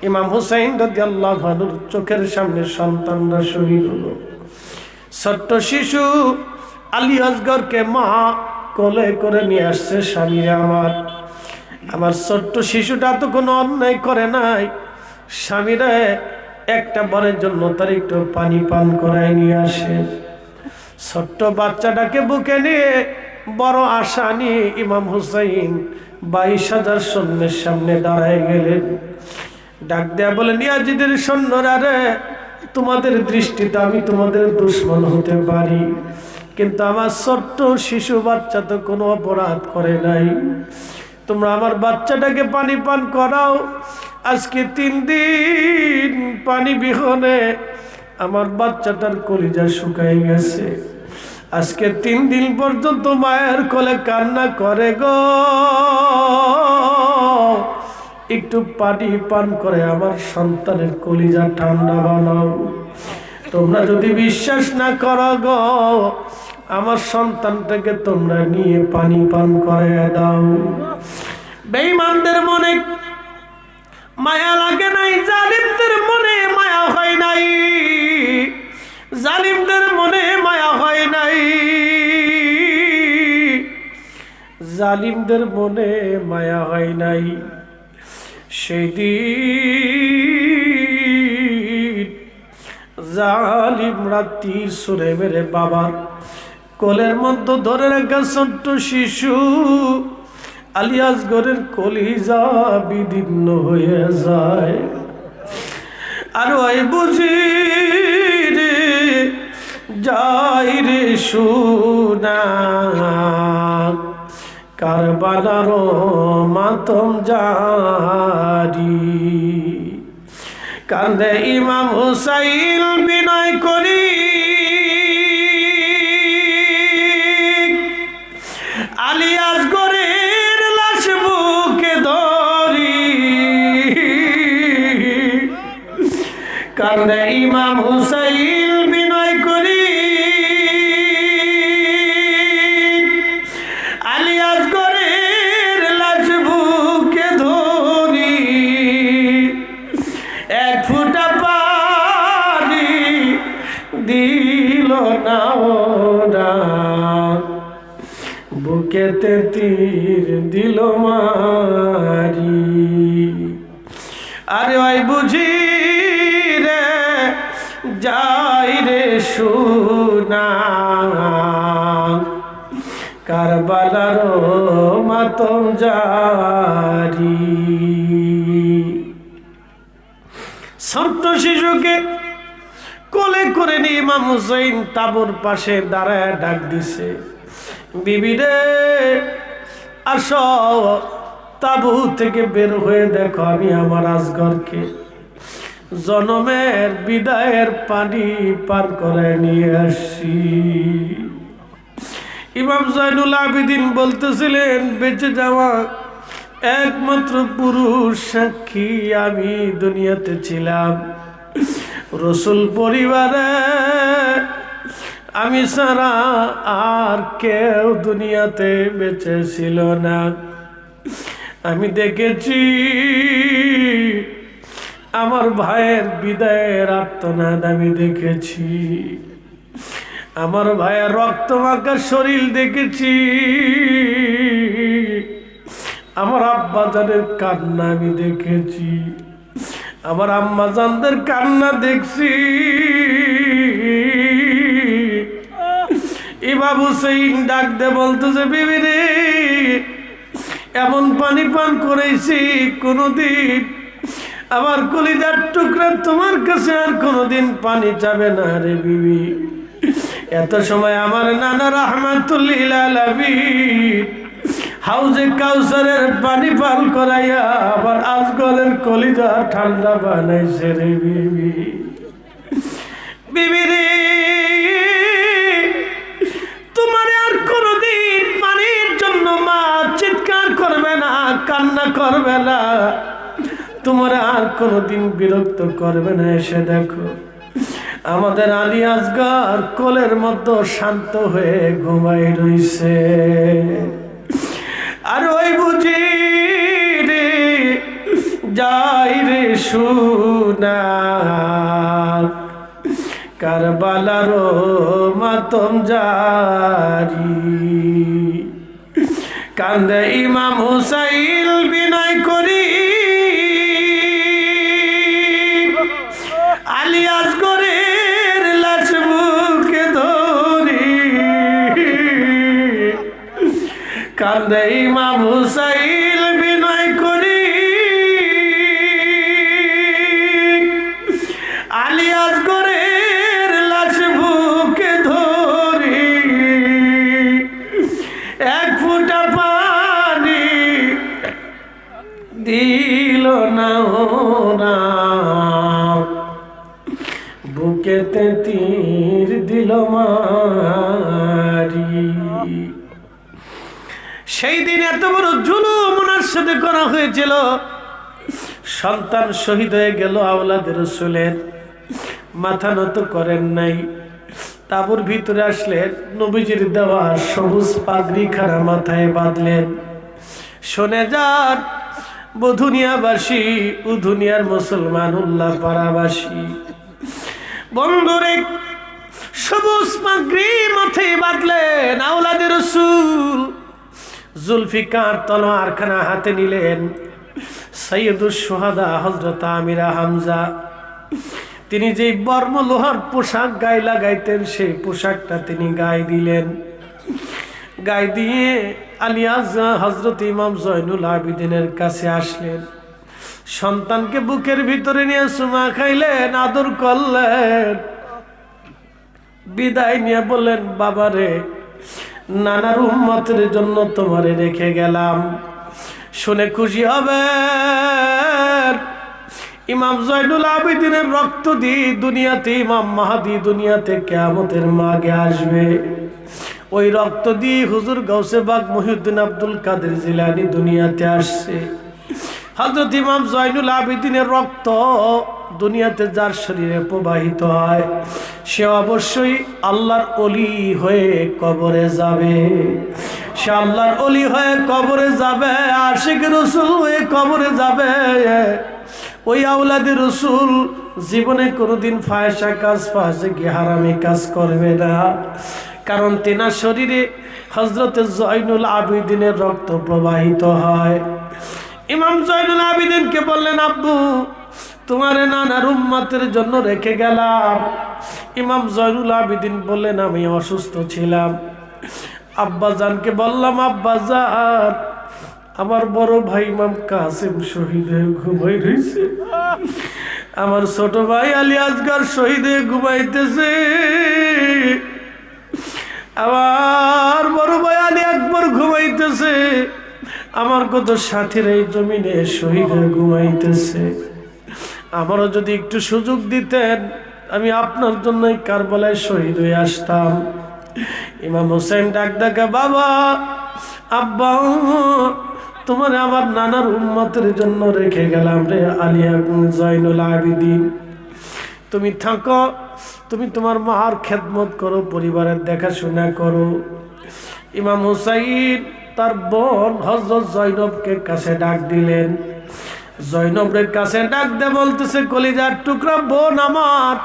ইমাম হুসাইন রাদিয়াল্লাহু আনহুর চোখের সামনে সন্তানরা শহীদ হলো। ছোট্ট শিশু আলী আসগরকে মা কোলে করে নিয়ে আসছে। স্বামীরা আমার ছোট্ট শিশুটা তো কোনো অন্যায় করে নাই, স্বামীরা একটা বারের জন্য তার একটু পানি পান করায় নিয়ে আসে। ছোট্ট বাচ্চাটাকে বুকে নিয়ে বড় আশা নিয়ে ইমাম হুসাইন 22,000 সৈন্যের সামনে দাঁড়ায় গেলেন। ডাক দেয়া বলেন, ইয়াজিদের সৈন্যরা রে, তোমাদের দৃষ্টিতে আমি তোমাদের দুশমন হতে পারি, কিন্তু আমার ছোট্ট শিশু বাচ্চা তো কোনো অপরাধ করে নাই। তোমরা আমার বাচ্চাটাকে পানি পান করাও। আজকে 3 দিন পানি বিহনে আমার বাচ্চাটার কলিজা শুকাই গেছে। আজকে 3 দিন পর্যন্ত মায়ের কোলে কান্না করে গো। একটু পানি পান করে আমার সন্তানের কলিজা ঠান্ডা বানাও। তোমরা যদি বিশ্বাস না করো গো, আমার সন্তানটাকে তোমরা নিয়ে পানি পান করে দাও। বেঈমানদের মনে মায়া লাগে নাই, জালিমদের মনে মায়া হয় নাই, জালিমদের মনে মায়া হয় নাই, জালিমদের মনে মায়া হয় নাই। সেই দিন জালিমরা তীর ছুঁড়ে মেরে বাবার কোলের মধ্যে ধরে রাখা ছোট্ট শিশু আলী আসগরের কলিজা বিদীর্ণ হয়ে যায়। আর ওই বুঝি রে যাই রে সোনা, কারবালার মাতম জারি। কান্দে ইমাম হুসাইন বিনয় করি, আলী আসগরের লাশ বুকে ধরি। কান্দে ইমাম হুসাইন বিনয় করি, আলী আসগরের লাশ বুকে ধরি। এক ফোঁটা পানি দিল না ওরা, বুকেতে তীর দিল মারি। আরে ওই বুঝি রে যাই রে সোনা, কারবালার মাতম জারি। ছোট্ট শিশুকে কোলে করে নিয়ে ইমাম হুসাইন তাঁবুর পাশে দাঁড়ায় ডাক দিছে, বিবি রে আসো, তাঁবু থেকে বের হয়ে দেখো আমি আমার আসগরকে জনমের বিদায়ের পানি পান করে নিয়ে আসছি। ইমাম জয়নুল আবেদিন বলতেছিলেন, বেঁচে যাওয়া একমাত্র পুরুষ সাক্ষী আমি দুনিয়াতে ছিলাম। রসুল পরিবারে আমি ছাড়া আর কেউ দুনিয়াতে বেঁচে ছিল না। আমি দেখেছি আমার ভাইয়ের বিদায়ের আর্তনাদ, আমি দেখেছি আমার ভাইয়ের রক্তমাখা শরীর দেখেছি, আমার আব্বাজানের কান্না আমি দেখেছি, আমার আম্মাজানদের কান্না দেখছি। ইমাম হুসাইন ডাক দে বলতেছে, বিবি রে এমন পানি পান করেছি কোনদিন আমার কলিজার টুকরা তোমার কাছে আর কোনদিন পানি চাবে না রে বিবি। এত সময় আমার নানা রাহমাতুল্লিল আলামিন হাউজে কাউসারের পানি পান করাইয়া আবার আসগরের কলিজা ঠান্ডা বানাইছে রে বিবি। বিবি রে তোমার আর কোনদিন পানির জন্য মা চিৎকার করবে না, কান্না করবে না, তোমার আর কোনদিন বিরক্ত করবে না। এসে দেখো আমাদের আলী আসগর কোলের মধ্যে শান্ত হয়ে ঘুমাই রইছে। আর ওই বুঝি রে যাই রে সোনা কারবালার মাতম জারি কান্দে ইমাম হুসাইন বিনয় করি আলী আসগরের লাশ বুকে ধরি কান্দে ইমাম হুসাইন বিনয় করি আলী আসগরের লাশ বুকে ধরি এক ফোঁটা পানি দিল না ওরা বুকেতে তীর দিল মারি সেই দিন এত বড় জুলুম ওনার সাথে করা হয়েছিল সন্তান শহীদ হয়ে গেল আওলাদ রাসূলের মাথা নত করেন নাই তাঁবুর ভিতরে আসলেন নবীজির দেওয়া সবুজ পাগড়ি খানা মাথায় বাঁধলেন শোনে যান বধুনিয়াবাসী ও দুনিয়ার মুসলমান উল্লাহ পাড়াবাসী বন্ধুরে সবুজ পাগড়ি মাথায় বাঁধলেন আওলাদ রাসূল জুলফিকার তলোয়ার খানা হাতে নিলেন সাইয়্যিদুশ শুহাদা হযরত আমিরা হামজা তিনি যেই বর্ম লোহার পোশাক গায়ে লাগাইতেন সেই পোশাকটা তিনি গায়ে দিলেন গায়ে দিয়ে আলিয়াজ হযরত ইমাম জয়নুল আবিদিনের কাছে আসলেন সন্তানকে বুকের ভিতরে নিয়ে চুমা খাইলেন আদর করলেন বিদায় নিয়ে বললেন বাবারে নানার উম্মতের জন্য তোমারে রেখে গেলাম শুনে খুশি হবে ইমাম জয়নুল আবিদিনের রক্ত দিয়ে দুনিয়াতে ইমাম মাহদী দুনিয়াতে কিয়ামতের মাগে আসবে ওই রক্ত দিয়ে হুজুর গাউসে বাগ মুহিউদ্দিন আব্দুল কাদের জিলানী দুনিয়াতে আসছে হযরত ইমাম জয়নুল আবিদিনের রক্ত দুনিয়াতে যার শরীরে প্রবাহিত হয় সে অবশ্যই আল্লাহর ওলি হয়ে কবরে যাবে সে আল্লাহর ওলি হয়ে কবরে যাবে আশিক রাসূল হয়ে কবরে যাবে ওই আওলাদে রাসূল জীবনে কোনোদিন ফায়সা কাজ ফাসিকি হারামি কাজ করবে না কারণ তেনার শরীরে হযরত জয়নুল আবিদিনের রক্ত প্রবাহিত হয় ইমাম জয়নুল আবিদিনকে বললেন আব্বু তোমার নানার উম্মতের জন্য রেখে গেলাম ইমাম জয়নুল আবিদিন বললেন আমি অসুস্থ ছিলাম আব্বাজানকে বললাম আব্বাজান আমার বড় ভাই ইমাম কাসেম শহীদ হয়ে ঘুমাই রয়েছে আমার ছোট ভাই আলী আসগর শহীদ হয়ে ঘুমাইতেছে আমার বড় ভাই আলী আকবর ঘুমাইতেছে আমার কত সাথীর এই জমিনে শহীদ হয়ে ঘুমাইতেছে আমারও যদি একটু সুযোগ দিতেন আমি আপনার জন্যই কারবালায় শহীদ হয়ে আসতাম ইমাম হোসেন ডাক ডাকা বাবা আব্বা তোমার আমার নানার উম্মতের জন্য রেখে গেলাম রে আলিয়া জয়নুল আবিদিন তুমি থাকো তুমি তোমার মার খেদমত করো পরিবারের দেখাশোনা করো ইমাম হুসাইন তার বোন হযরত জয়নবকে কাছে ডাক দিলেন জয়নবের কাছে ডাক দে বলতেছে কলিজার টুকরা বোন আমার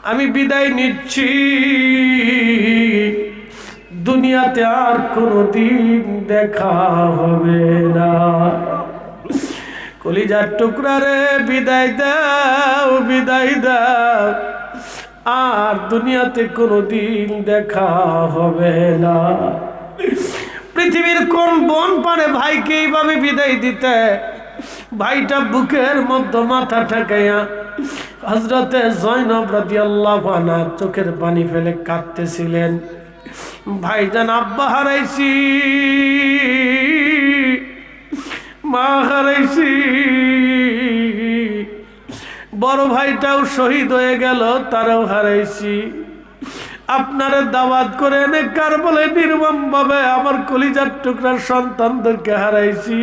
আমি বিদায় নিচ্ছি দুনিয়াতে আর কোনোদিন দেখা হবে না কলিজার টুকরা রে বিদায় দাও আর দুনিয়াতে কোনোদিন দেখা হবে না পৃথিবীর কোন বোন পারে ভাইকে এইভাবে বিদায় দিতে ভাইটা বুকের মধ্যে মাথা ঠেকাইয়া হযরতে জয়নব রাদিয়াল্লাহু আনহা চোখের পানি ফেলে কাঁদতেছিলেন ভাইজান আব্বা হারাইছি মা হারাইছি বড় ভাইটাও শহীদ হয়ে গেল তারাও হারাইছি আপনারে দাওয়াত করে এনে কারবালায় নির্মম ভাবে আমার কলিজার টুকরার সন্তানদেরকে হারাইছি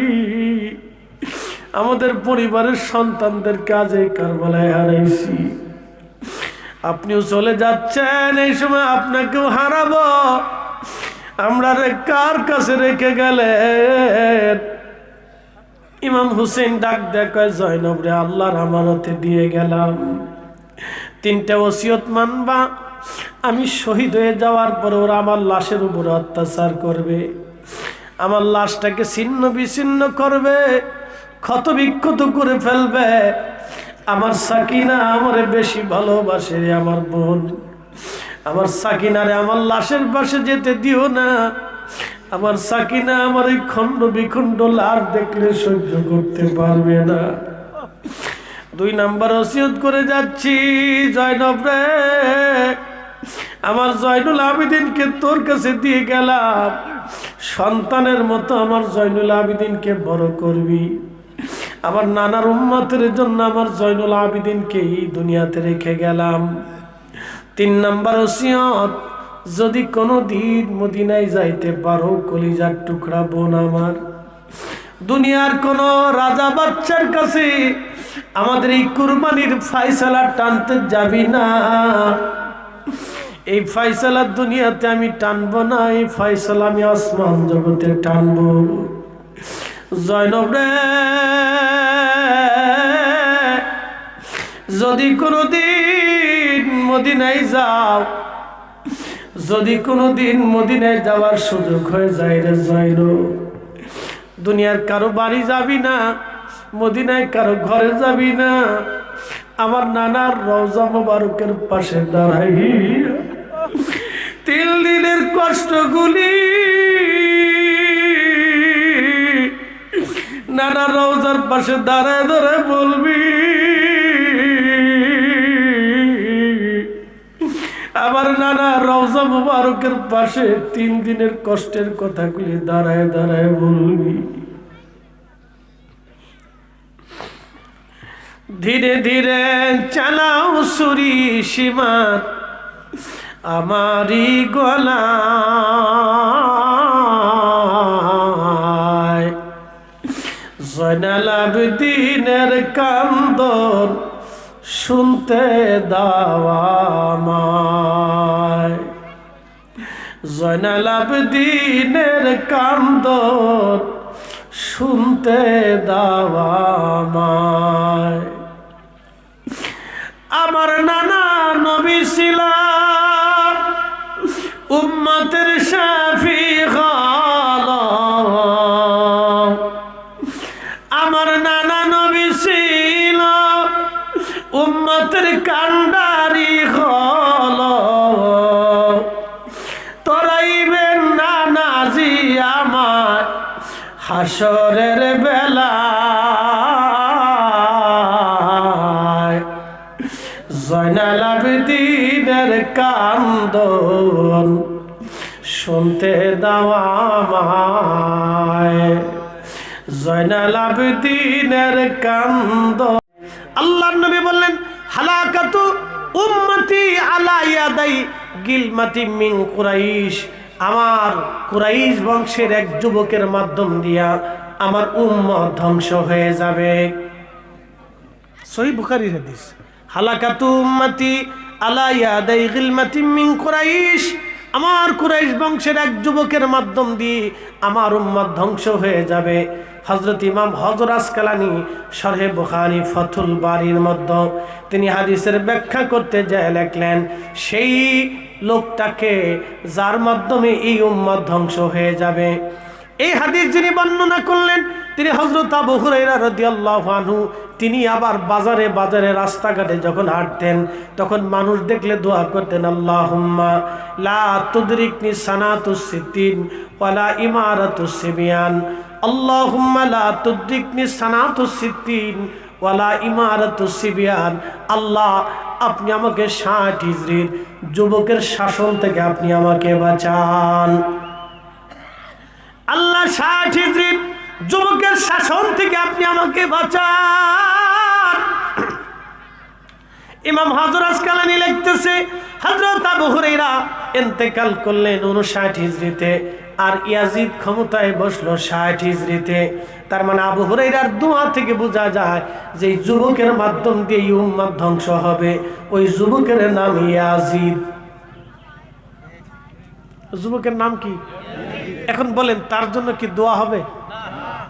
আমাদের পরিবারের সন্তানদের কাজে কারবালায় হারাইছি আপনিও চলে যাচ্ছেন এই সময় আপনাকেও হারাবো আমরা রে কার কাছে রেখে গেলেন ইমাম হুসেন ডাক দেখায়, জয়নব রে, আল্লাহর আমানতে দিয়ে গেলাম, 3টা ওসিয়ত মানবা। আমি শহীদ হয়ে যাওয়ার পর ওরা আমার লাশের উপর অত্যাচার করবে, আমার লাশটাকে ছিন্ন বিচ্ছিন্ন করবে, ক্ষত বিক্ষত করে ফেলবে। আমার সাকিনা আমারে বেশি ভালোবাসে রে আমার বোন, আমার সাকিনারে আমার লাশের পাশে যেতে দিও না। আমার সাকিনা আমার এই খণ্ড বিখণ্ড লাশ দেখলে সহ্য করতে পারবে না। 2 নাম্বার ওসিয়ত করে যাচ্ছি, জয়নব রে, আমার জয়নুল আবেদিনকে তোর কাছে দিয়ে গেলাম, সন্তানের মতো আমার জয়নুল আবেদিনকে বড় করবি। আমার নানার উম্মতের জন্য আমার জয়নুল আবেদিনকে এই দুনিয়াতে রেখে গেলাম। 3 নাম্বার ওসিয়ত, যদি কোনো দিন মদিনায় যাইতে পারো, কলিজার টুকরা বোন আমার, দুনিয়ার কোন রাজা বাচ্চার কাছে আমাদের এই কুরবানির ফয়সালা টানতে যাবি না। এই ফয়সালা দুনিয়াতে আমি টানবো না, এই ফয়সালা আমি আসমান জগতে টানবো। জয়নব রে, যদি কোনোদিন মদিনায় যাও, যদি কোনোদিন মদিনায় যাওয়ার সুযোগ হয়ে যায় রে জয়নব, দুনিয়ার কারো বাড়ি যাবি না, মদিনায় কারো ঘরে যাবি না, আমার নানার রওজা মোবারকের পাশে দাঁড়াই 3 দিনের কষ্টগুলি নানার রওজার পাশে দাঁড়ায় দাঁড়ায় বলবি, আবার নানা রওজা মুবারকের পাশে 3 দিনের কষ্টের কথাগুলি দাঁড়ায় দাঁড়ায় বলবি। ধীরে ধীরে চালাও সুরি সীমার আমারি গলায়, জয়নাল আবেদিনের কান্দন শুনতে দাও আমায়, জয়নাল আবেদিনের কান্দন শুনতে দাও আমায়। আমার নানা নবী ছিল উম্মতের শাফিঈ, আমার নানা নবী ছিল উম্মতের কান্ডারি হল, তোরাইবেন নানাজি আমার হাসরের বেলা, জয়নাল আবেদিনের কান্দন শুনতে দাও আমায়, জয়নাল আবেদিনের কান্দন। আল্লাহর নবী বললেন, হালাকাতু উম্মতি আলা ইয়াদাই গিলমাতি মিন কুরাইশ, আমার কুরাইশ বংশের এক যুবকের মাধ্যম দিয়া আমার উম্মত ধ্বংস হয়ে যাবে। সহিহ বুখারীর হাদিস, হালাকাতু উম্মতি আলা ইয়াদাই গিলমাতি মিন কুরাইশ, আমার কুরাইশ বংশের এক যুবকের মাধ্যম দিয়ে আমার উম্মত ধ্বংস হয়ে যাবে। হযরত ইমাম হযর আসকালানী শরহে বুখারী ফাথুল বারীর মধ্যে তিনি হাদিসের ব্যাখ্যা করতে যায় লিখলেন, সেই লোকটাকে যার মাধ্যমে এই উম্মত ধ্বংস হয়ে যাবে। এই হাদিস যিনি বর্ণনা করলেন তিনি হযরত আবু হুরায়রা রাদিয়াল্লাহু আনহু। তিনি আবার বাজারে বাজারে রাস্তাঘাটে যখন হাঁটতেন তখন মানুষ দেখলে দোয়া করতেন, আল্লাহুম্মা লা তুদরিকনি সানাতুস সিদ্দিন ওয়ালা ইমারাতুস সিবিয়ান, আল্লাহুম্মা লা তুদরিকনি সানাতুস সিদ্দিন ওয়ালা ইমারাতুস সিবিয়ান। আল্লাহ, আপনি আমাকে 60 হিজরির যুবকের শাসন থেকে আপনি আমাকে বাঁচান। আল্লাহ, 60 হিজরির যুবকের শাসন থেকে আপনি আমাকে বাঁচান। ইমাম হযর আসকালানী লিখতেছে, হযরত আবু হুরায়রা ইন্তেকাল করলেন 59 হিজরিতে, আর ইয়াজিদ ক্ষমতায় বসলো 60 হিজরিতে। তার মানে আবু হুরায়রার দোয়া থেকে বোঝা যায় যে যুবকের মাধ্যম দিয়ে উম্মত ধ্বংস হবে, ওই যুবকের নাম ইয়াজিদ। যুবকের নাম কি? এখন বলেন, তার জন্য কি দোয়া হবে?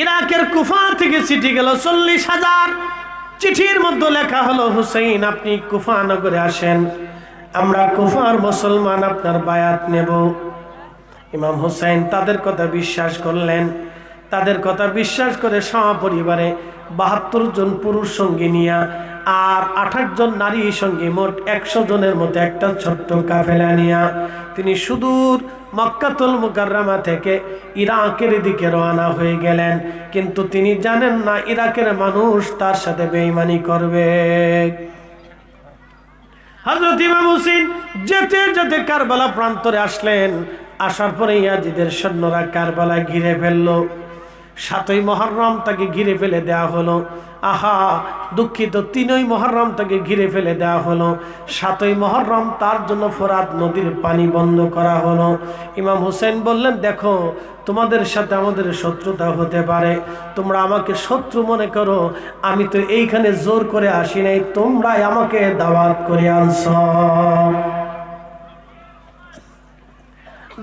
ইরাকের কুফা থেকে চিঠি গেল 40,000। চিঠির মধ্যে লেখা হলো, হুসাইন আপনি কুফা নগরে আসেন, আমরা কুফার মুসলমান, আপনার বায়াত নেব। ইমাম হুসাইন তাদের কথা বিশ্বাস করলেন। তাদের কথা বিশ্বাস করে সপরিবারে 72 জন পুরুষ সঙ্গী নিয়া আর 28 জন নারী সঙ্গী, মোট 100 জনের মতো একটা ছোট্ট কাফেলা নিয়া তিনি সুদূর মক্কাতুল মুকাররমা থেকে ইরাকের দিকে রওনা হয়ে গেলেন। কিন্তু তিনি জানেন না ইরাকের মানুষ তার সাথে বেঈমানি করবে। হযরত ইমাম হুসাইন যেতে যেতে কারবালা প্রান্তরে আসলেন। আসার পরে ইয়াজিদের সৈন্যরা কারবালা ঘিরে ফেললো। 7ই মুহররম তাকে ঘিরে ফেলে দেওয়া হলো। আহা দুঃখিত, 3ই মুহররম তাকে ঘিরে ফেলে দেওয়া হলো। 7ই মুহররম তার জন্য ফোরাত নদীর পানি বন্ধ করা হলো। ইমাম হুসাইন বললেন, দেখো তোমাদের সাথে আমাদের শত্রুতা হতে পারে, তোমরা আমাকে শত্রু মনে করো, আমি তো এইখানে জোর করে আসি নাই, তোমরাই আমাকে দাওয়াত করে আনছ।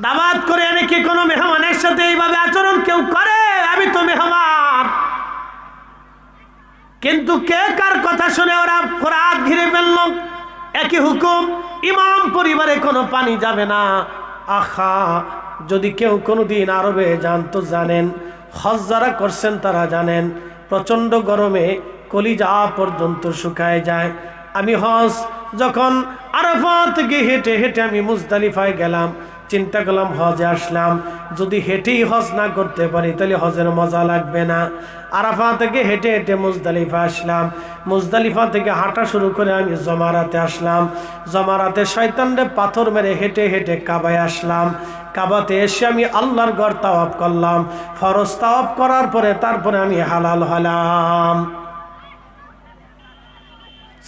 দাওয়াত করে এনে কি কোনো মেহমানের সাথে এইভাবে আচরণ কেউ করে? আমি তো মেহমান। কিন্তু কে কার কথা শুনে ওরা ফোরাত ঘিরে ফেলল। একই হুকুম, ইমাম পরিবারে কোনো পানি যাবে না। আহা যদি কেউ কোনোদিন আরবে যান তো জানেন, হজ যারা করছেন তারা জানেন, প্রচণ্ড গরমে কলিজা পর্যন্ত শুকায় যায়। আমি হজ যখন আরাফাত থেকে হেঁটে হেঁটে আমি মুজদালিফায় গেলাম, চিন্তা করলাম হজে আসলাম, যদি হেঁটেই হজ না করতে পারি তাহলে হজের মজা লাগবে না। আরাফা থেকে হেঁটে হেঁটে মুজদালিফা আসলাম, মুজদালিফা থেকে হাঁটা শুরু করে আমি জমারাতে আসলাম, জমারাতে শয়তানরে পাথর মেরে হেঁটে হেঁটে কাবায় আসলাম, কাবাতে এসে আমি আল্লাহর ঘর তাওয়াফ করলাম, ফরজ তাওয়াফ করার পরে তারপরে আমি হালাল হলাম।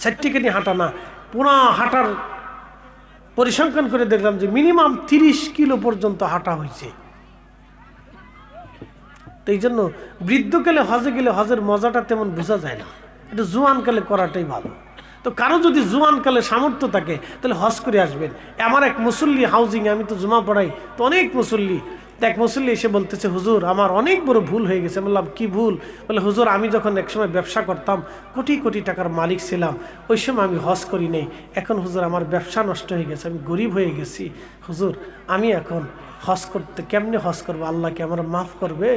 সেটিকে হাঁটা না, পুরা হাঁটার পরিসংখ্যান করে দেখলাম যে মিনিমাম 30 কিলো পর্যন্ত হাঁটা হয়েছে। তো এই জন্য বৃদ্ধকালে হজে গেলে হজের মজাটা তেমন বোঝা যায় না, এটা জোয়ানকালে করাটাই ভালো। তো কারো যদি জোয়ানকালে সামর্থ্য থাকে তাহলে হজ করে আসবেন। আমার এক মুসল্লি হাউজিংয়ে, আমি তো জুমা পড়াই, তো অনেক মুসল্লি, এক মুসল্লি এসে বলতেছে, হুজুর আমার অনেক বড় ভুল হয়ে গেছে। বললাম কি ভুল? বলে, হুজুর আমি যখন একসময় ব্যবসা করতাম, কোটি কোটি টাকার মালিক ছিলাম, ওই সময় আমি হজ করি নাই। এখন হুজুর আমার ব্যবসা নষ্ট হয়ে গেছে, আমি গরিব হয়ে গেছি, হুজুর আমি এখন হজ করতে কেমনে হজ করবো, আল্লাহ কি আমার মাফ করবে?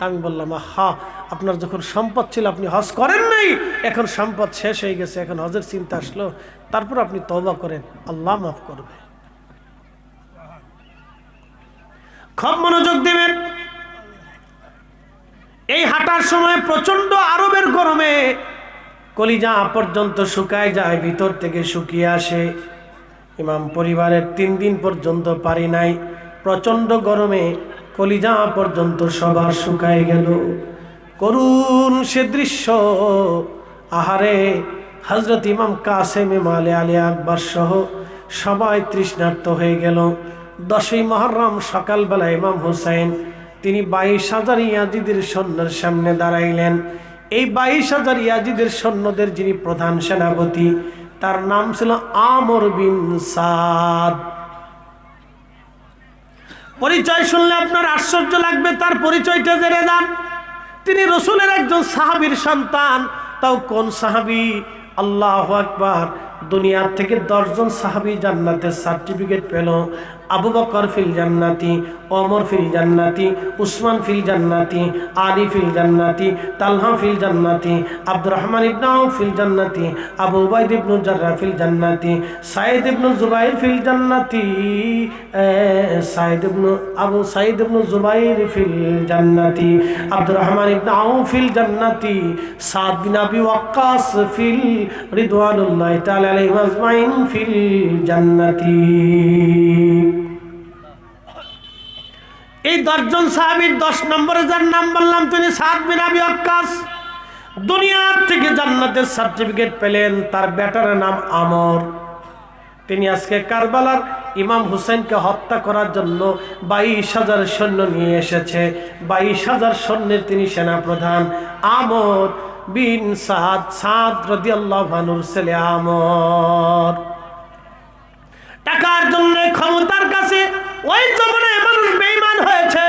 আমি বললাম, হা আপনার যখন সম্পদ ছিল আপনি হজ করেন নাই, এখন সম্পদ শেষ হয়ে গেছে, এখন হজের চিন্তা আসলো, তারপর আপনি তওবা করেন, আল্লাহ মাফ করবে। খুব মনোযোগ দিবেন। এই হাঁটার সময় প্রচন্ড আরবের গরমে কলিজা পর্যন্ত শুকায় যায়, ভিতর থেকে শুকিয়ে আসে। ইমাম পরিবারের 3 দিন পর্যন্ত পারি নাই, প্রচন্ড গরমে কলিজা পর্যন্ত সবার শুকায় গেল। করুণ সে দৃশ্য, আহারে হযরত ইমাম কাসেম ইমামে আলী আকবর সহ সবাই তৃষ্ণার্ত হয়ে গেল। 10ই মুহররম সকালবেলা ইমাম হুসাইন তিনি 22,000 ইয়াজিদের সৈন্যের সামনে দাঁড়াইলেন। এই 22,000 ইয়াজিদের সৈন্যদের যিনি প্রধান সেনাপতি, তার নাম ছিল আমর বিন সাদ। পরিচয় শুনলে আপনার আশ্চর্য লাগবে, তার পরিচয়টা জেনে যান। তিনি রাসূলের একজন সাহাবীর সন্তান। তাও কোন সাহাবী? আল্লাহু আকবার। দুনিয়া থেকে 10 জন সাহাবী জান্নাতের সার্টিফিকেট পেল। আবু বকর ফিল জান্নাতি, ওমর ফিল জান্নাতি, উসমান ফিল জান্নাতি, আলী ফিল জান্নাতি, তালহা ফিল জান্নাতি, আব্দুর রহমান ইবনে আউফ ফিল জান্নাতি, আবু উবাইদ ইবনে জাররাহ ফিল জান্নাতি, সাইদ ইবনে জুবাইর ফিল জান্নাতি, আবু সাইদ ইবনে জুবাইর ফিল জান্নাতি, আব্দুর রহমান ইবনে আউফ ফিল জান্নাতি, সাদ বিন আবি ওয়াক্কাস ফিল রিদওয়ানুল্লাহি তাআলা আলাইহিম আজমাইন ফিল জান্নাতি। এই 10 জন সাহাবীর 10 নম্বরে যার নাম বললাম তিনি সাদ বিন আবি ওয়াক্কাস। দুনিয়ার থেকে জান্নাতের সার্টিফিকেট পেলেন, তার বেটার নাম আমর। তিনি আজকে কারবালার ইমাম হুসাইনকে হত্যা করার জন্য 22,000 সৈন্য নিয়ে এসেছে। 22,000 সৈন্যের তিনি সেনাপ্রধান আমর বিন সাদ। সাদ রাদিয়াল্লাহু আনহুর ছেলে আমর। টাকার জন্য, ক্ষমতার কাছে ওই জমানায় মানুষ বেঈমান হয়েছে।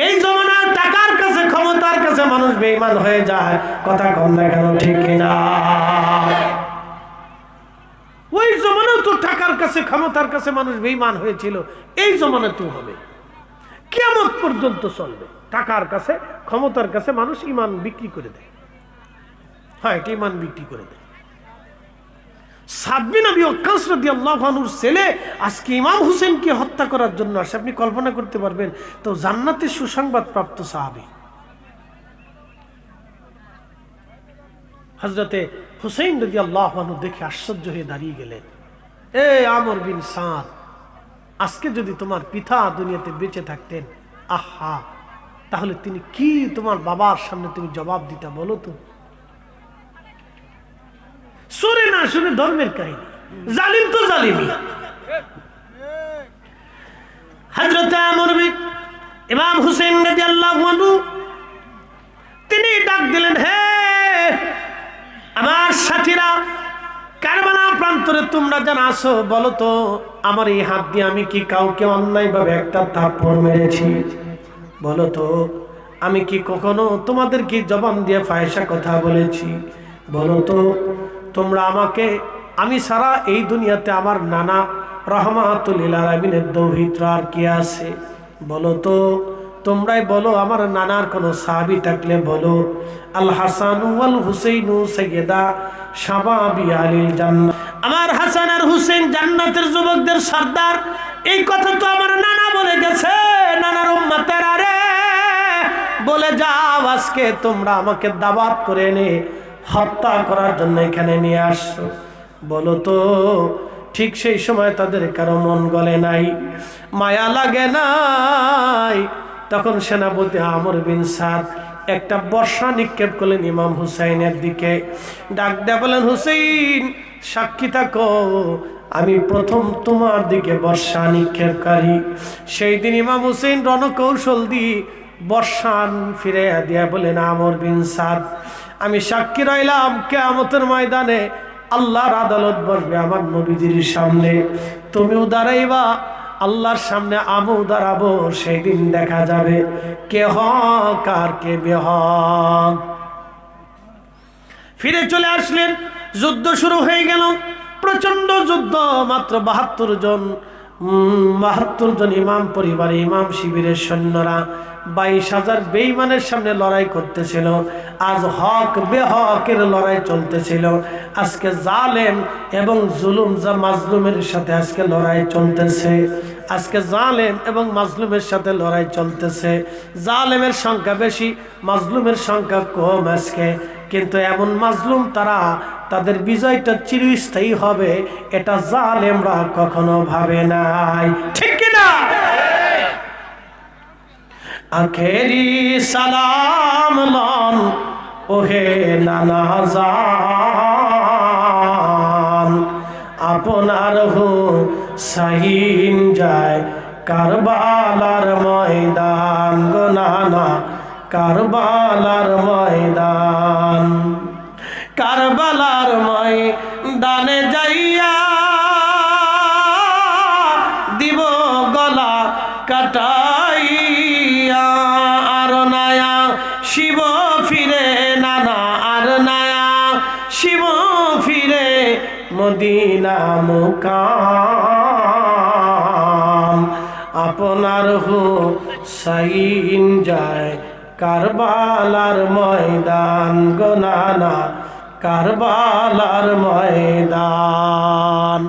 এই জমানায় টাকা ক্ষমতার কাছে মানুষ বেঈমান হয়ে যায়। কথা কম না কেন, ঠিক কিনা? ওই জমানাও তো টাকার কাছে ক্ষমতার কাছে মানুষ বেঈমান হয়েছিল, এই জমানাতেও হবে, কিয়ামত পর্যন্ত চলবে। টাকার কাছে ক্ষমতার কাছে মানুষ ঈমান বিক্রি করে দেয়। হ্যাঁ, এটা ঈমান বিক্রি করে দেয়। সাদ বিন আবি ওয়াক্কাস রাদিয়াল্লাহু আনহুর ছেলে আজকে ইমাম হুসেনকে হত্যা করার জন্য আসে। আপনি কল্পনা করতে পারবেন? তো জান্নাতের সুসংবাদ প্রাপ্ত সাহাবী হযরতে হুসাইন রাদিয়াল্লাহু আনহু দেখে আশ্চর্য হয়ে দাঁড়িয়ে গেলেন। এ আমর বিন সাদ, আজকে যদি তোমার পিতা দুনিয়াতে বেঁচে থাকতেন, আহা, তাহলে তিনি কি তোমার বাবার সামনে তুমি জবাব দিতা বলো তো? শুনে না শুনে ধর্মের কাহিনী, জালিম তো জালিমই। হযরত আমর বিন ইমাম হুসাইন রাদিয়াল্লাহু আনহু তিনি ডাক দিলেন, হে আমার সাথীরা, কারবালা প্রান্তরে তোমরা যারা আছো, বলো তো আমার এই হাত দিয়ে আমি কি কাউকে অন্যায়ভাবে একটা থাপ্পড় মেরেছি? বলো তো আমি কি কখনো তোমাদের কি জবান দিয়ে ফাহিশা কথা বলেছি? বলো তো তোমরা আমাকে, আমি সারা এই দুনিয়াতে আমার নানা রাহমাতুল লিল আলামিনের দৌহিত্র আর কি আছে? বলো তো, তোমরাই বলো, আমার নানার কোনো সাহাবী থাকলে বলো। আল হাসান ওয়াল হুসাইন সাইয়্যিদা শাবাবি আলিল জান্নাহ, আমার হাসান আর হুসেন জান্নাতের যুবকদের সর্দার। এই কথা তো আমার নানা বলে গেছে। নানার উম্মতেরা রে, বলে যাও আজকে তোমরা আমাকে দাওয়াত করে এনে হত্যা করার জন্য এখানে নিয়ে আসছো। বলো তো ঠিক সেই সময় তাদের কারো মন গলে নাই, মায়া লাগে নাই? তখন সেনাপতি আমর বিন সাদ একটা বর্ষা নিক্ষেপ করলেন ইমাম হুসাইনের দিকে। ডাক দিয়ে বলেন, হুসাইন সাক্ষী থাকো, আমি প্রথম তোমার দিকে বর্ষা নিক্ষেপকারী। সেই দিন ইমাম হুসাইন রণকৌশল দিয়ে বর্ষা ফিরে দিয়া বলেন, আমর বিন সাদ, আমি সাক্ষী রইলাম কিয়ামতের ময়দানে আল্লাহর আদালত বসবে আমার নবীজির সামনে। তুমিও দাঁড়াইবা আল্লাহর সামনে, আমিও দাঁড়াবো। সেই দিন দেখা যাবে কে হক আর কে বেহক। ফিরে চলে আসলেন, যুদ্ধ শুরু হয়ে গেল, প্রচন্ড যুদ্ধ। মাত্র ৭২ জন ইমাম পরিবারে ইমাম শিবিরের সৈন্যরা ২২,০০০ বেঈমানের সামনে লড়াই করতেছিল। আজ হক বেহকের লড়াই চলতেছিল। আজকে জালেম এবং জুলুম মাজলুমের সাথে আজকে লড়াই চলতেছে। আজকে জালেম এবং মাজলুমের সাথে লড়াই চলতেছে। জালেমের সংখ্যা বেশি, মাজলুমের সংখ্যা কম আজকে। কিন্তু এমন মাজলুম তারা, তাদের বিজয়টা চিরস্থায়ী হবে এটা জালেমরা কখনো ভাবে নাই, ঠিক কিনা? আখেরি সালাম লন ওহে নানা জান, আপনার হুসাইন যায় কারবালার ময়দান গো নানা, কারবালার ময়দান। কারবালার ময়দানে যাইয়া দিব গলা কাটাইয়া, আর নায়া শিব ফিরে নানা, আর নায়া শিব ফিরে মদিনা মুকাম। আপনার হুসাইন যায় কারবালার ময়দান গো নানা, কারবালার ময়দান।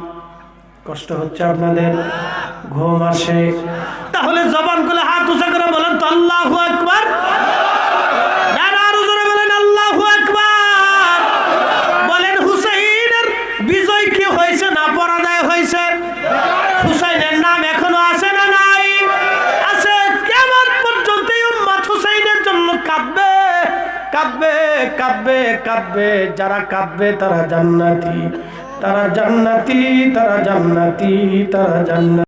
কষ্ট হচ্ছে আপনাদের? ঘুম আসে? তাহলে জবান খুলে হাত উঁচা করে বলেন তো আল্লাহু আকবার। আর জোরে বলেন আল্লাহু আকবার। বলেন হুসাইনের বিজয় কি হয়েছে না পরাজয় হয়েছে? হুসাইনের নাম এখনো আছে না নাই? আছে। কিয়ামত পর্যন্ত উম্মত হুসাইনের জন্য কাঁদবে, কাঁদবে, কাঁদবে, কাঁদবে। যারা কাঁদবে তারা জান্নাতি, তারা জান্নাতি, তারা জান্নাতি, তারা জান্নাতি।